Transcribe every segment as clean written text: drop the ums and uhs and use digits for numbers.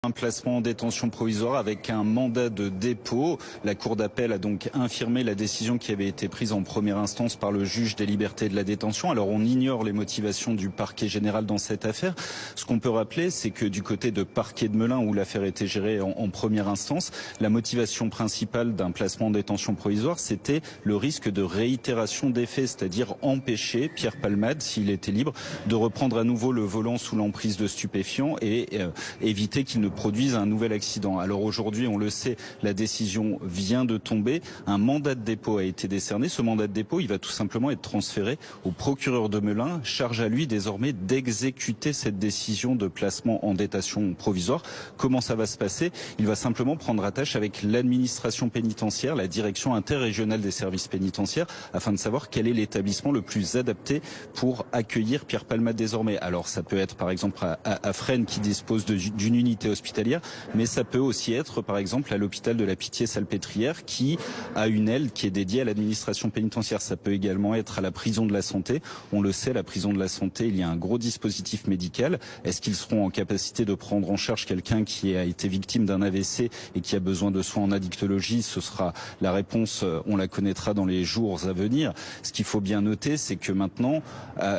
Un placement en détention provisoire avec un mandat de dépôt. La Cour d'appel a donc infirmé la décision qui avait été prise en première instance par le juge des libertés et de la détention. Alors on ignore les motivations du parquet général dans cette affaire. Ce qu'on peut rappeler, c'est que du côté de parquet de Melun, où l'affaire était gérée en première instance, la motivation principale d'un placement en détention provisoire, c'était le risque de réitération des faits, c'est-à-dire empêcher Pierre Palmade, s'il était libre, de reprendre à nouveau le volant sous l'emprise de stupéfiants et éviter qu'il ne produisent un nouvel accident. Alors aujourd'hui, on le sait, la décision vient de tomber. Un mandat de dépôt a été décerné. Ce mandat de dépôt, il va tout simplement être transféré au procureur de Melun. Charge à lui désormais d'exécuter cette décision de placement en détention provisoire. Comment ça va se passer? Il va simplement prendre attache avec l'administration pénitentiaire, la direction interrégionale des services pénitentiaires, afin de savoir quel est l'établissement le plus adapté pour accueillir Pierre Palmade désormais. Alors ça peut être par exemple à Fresnes qui dispose d'une unité hospitalière, mais ça peut aussi être par exemple à l'hôpital de la Pitié-Salpêtrière qui a une aile qui est dédiée à l'administration pénitentiaire. Ça peut également être à la prison de la Santé. On le sait, la prison de la Santé, il y a un gros dispositif médical. Est-ce qu'ils seront en capacité de prendre en charge quelqu'un qui a été victime d'un AVC et qui a besoin de soins en addictologie? Ce sera la réponse, on la connaîtra dans les jours à venir. Ce qu'il faut bien noter, c'est que maintenant,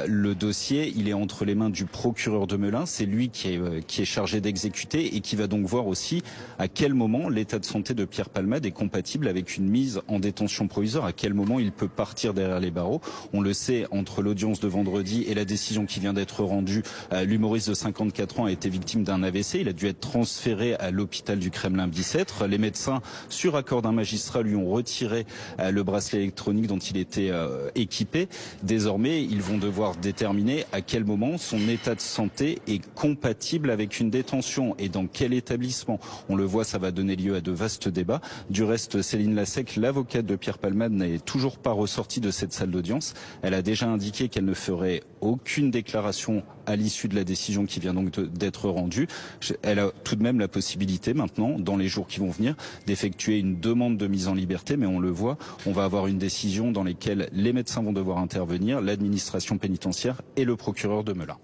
le dossier, il est entre les mains du procureur de Melun. C'est lui qui est chargé d'exécuter et qui va donc voir aussi à quel moment l'état de santé de Pierre Palmade est compatible avec une mise en détention provisoire, à quel moment il peut partir derrière les barreaux. On le sait, entre l'audience de vendredi et la décision qui vient d'être rendue, l'humoriste de 54 ans a été victime d'un AVC. Il a dû être transféré à l'hôpital du Kremlin-Bicêtre. Les médecins, sur accord d'un magistrat, lui ont retiré le bracelet électronique dont il était équipé. Désormais, ils vont devoir déterminer à quel moment son état de santé est compatible avec une détention et dans quel établissement. On le voit, ça va donner lieu à de vastes débats. Du reste, Céline Lassec, l'avocate de Pierre Palmade, n'est toujours pas ressortie de cette salle d'audience. Elle a déjà indiqué qu'elle ne ferait aucune déclaration à l'issue de la décision qui vient donc d'être rendue. Elle a tout de même la possibilité maintenant, dans les jours qui vont venir, d'effectuer une demande de mise en liberté, mais on le voit, on va avoir une décision dans laquelle les médecins vont devoir intervenir, l'administration pénitentiaire et le procureur de Melun.